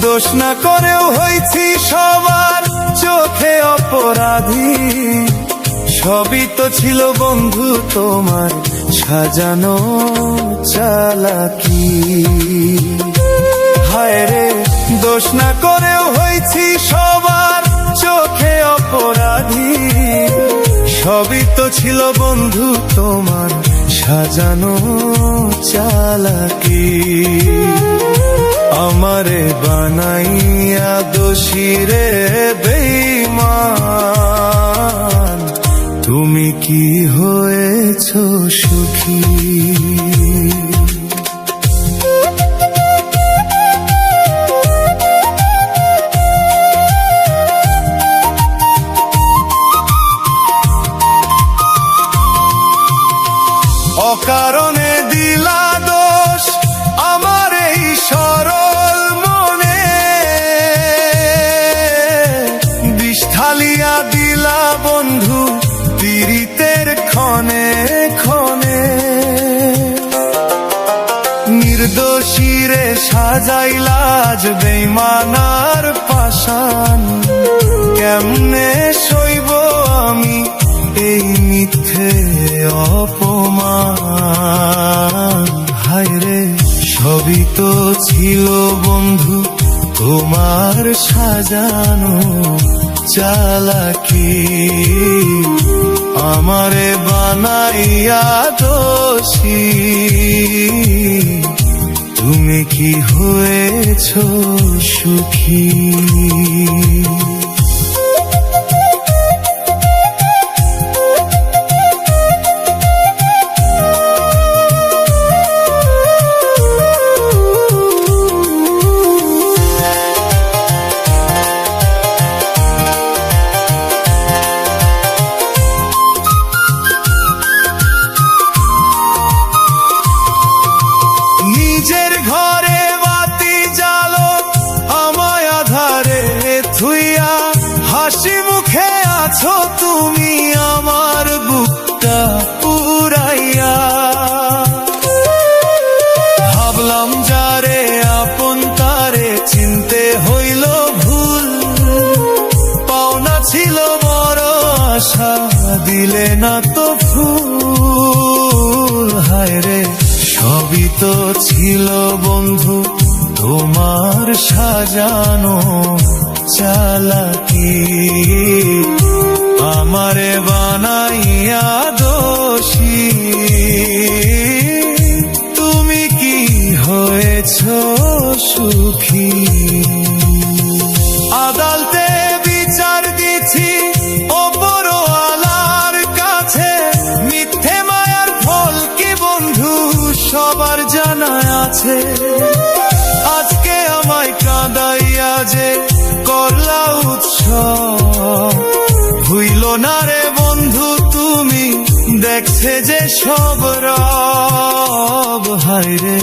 দোষ না করেও হয়েছি সবার চোখে অপরাধী। সবই তো ছিল বন্ধু তোমার সাজানো চালাকি। হায় রে, দোষ না করেও হয়েছি সবার চোখে অপরাধী। সবই তো ছিল বন্ধু তোমার সাজানো চালাকি। আমারে বানাইয়া দোষী রে বেঈমান, তুমি কি হয়েছ সুখী? অকারণে দিলা দোষ আমার এই সরল মনে, বিষ ঢালিয়া দিলা বন্ধু পীড়িতের ক্ষণে ক্ষণে। নির্দোষীরে সাজাইলা আজ বেঈমানার পাশান, কেমনে সইব আমি এই মিথ্যে অপমান। হায় রে, সবই তো ছিল বন্ধু তোমার সাজানো চালাকি। আমারে বানাইয়া দোষী, তুমি কি হয়েছ সুখী? নিজের ঘরে বাতি জ্বালো আমায় আধারে থুইয়া, হাসি মুখে আছো তুমি আমার বুকটা পুরাইয়া। ভাবলাম যারে আপন তারে চিনতে হইল ভুল, পাওনা ছিল বড় আশা দিলে না তো ফুল। হায় রে, সবই তো ছিল বন্ধু তোমার সাজানো চালাকি। আমারে বানাইয়া দোষী, তুমি কি হয়েছ সুখী? আদালতে বিচার দিছি ওপরওয়ালার কাছে, মিথ্যে মায়ার ফল কি বন্ধু সবার জানা আছে। আজকে আমায় কাঁদাইয়া যে করলা উৎসব, ভুইল না রে বন্ধু তুমি দেখছে যে সব রব। হায় রে,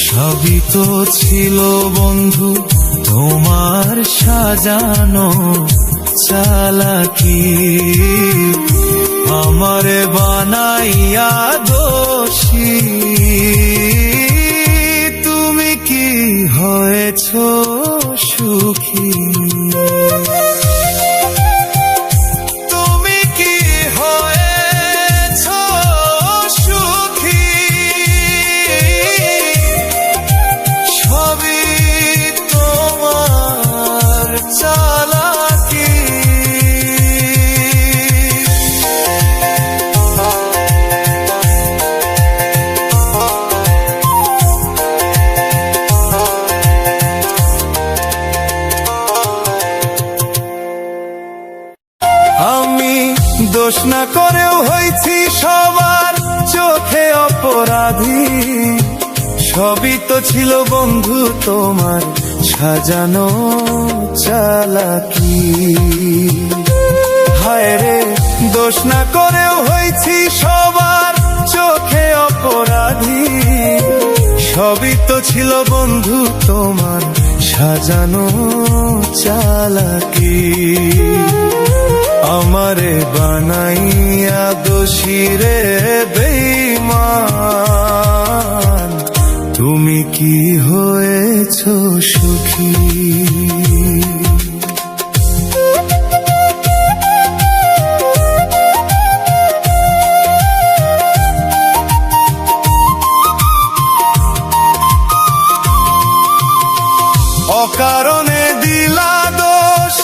সবই তো ছিল বন্ধু তোমার সাজানো চালাকি। আমারে বানাইয়া দোষী, তুমি কি হয়েছ সুখী? তুমি কি হয়েছ সুখী? সবই তোমার চালাকি। আমি দোষ না করেও হয়েছি সবার চোখে অপরাধী। সবই তো ছিল বন্ধু তোমার সাজানো চালাকি। হায় রে, দোষ না করেও হয়েছি সবার চোখে অপরাধী। সবই তো ছিল বন্ধু তোমার সাজানো চালাকি। আমারে বানাইয়া দোষী রে বেঈমান, তুমি কি হয়েছ সুখী? অকারণে দিলা দোষ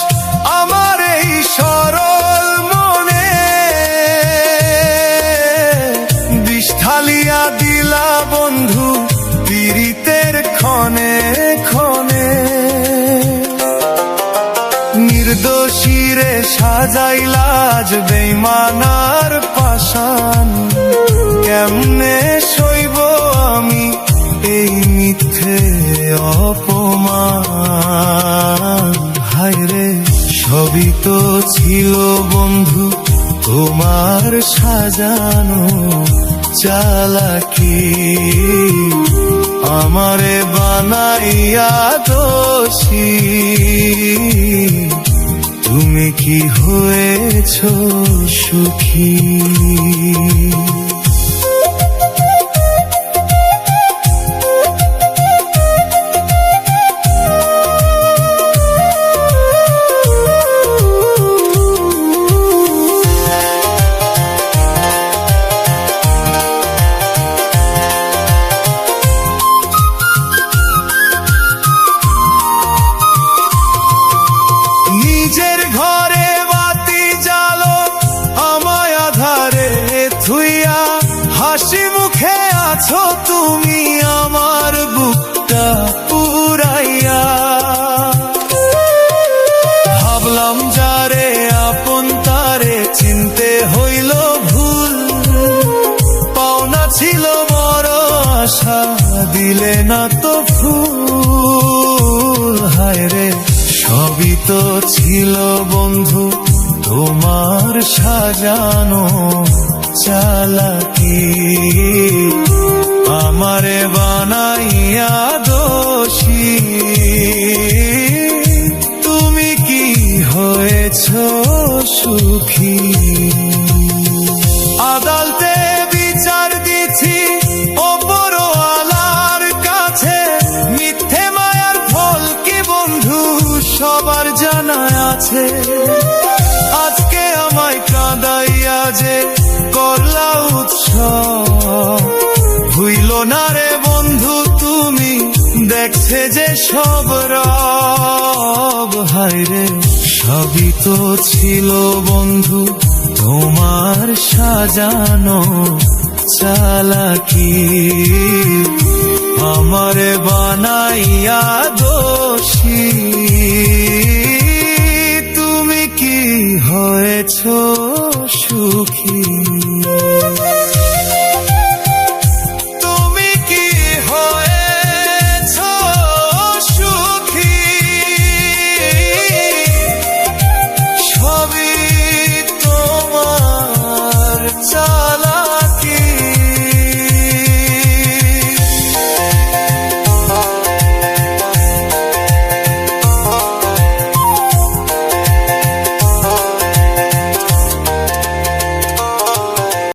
আমার এই সরল মনে, বিষ ঢালিয়া দিলা বন্ধু পীড়িতের ক্ষণে ক্ষণে। নির্দোষীরে সাজাইলা আজ বেঈমানার পাশান, কেমনে সইব আমি এই মিথ্যে অপমান। হায়রে সবই তো ছিল বন্ধু তোমার সাজানো চালাকি, আমারে বানাইয়া দোষী। তুমি কি হয়েছ সুখী? নিজের ঘরে বাতি জ্বালো আমায় আধারে থুইয়া, হাসি মুখে আছো তুমি আমার বুকটা পুরাইয়া। ভাবলাম যারে আপন তারে চিনতে হইল ভুল, পাওনা ছিল বড় আশা দিলে না তো ফুল। হায়রে সবই তো ছিল বন্ধু তোমার সাজানো চালাকি, আমারে বানাইয়া দোষী। তুমি কি হয়েছ সুখী? আদালতে বিচার দিছি ওপরওয়ালার কাছে, মিথ্যে মায়ার ফল কি বন্ধু সবার জানা আছে। আজকে আমায় কাঁদাইয়া যে করলা উৎসব, ভুইল না রে বন্ধু তুমি দেখছে যে সব রব। হায়রে সবই তো ছিল বন্ধু তোমার সাজানো চালাকি, আমারে বানাইয়া দোষী। তুমি কি হয়েছ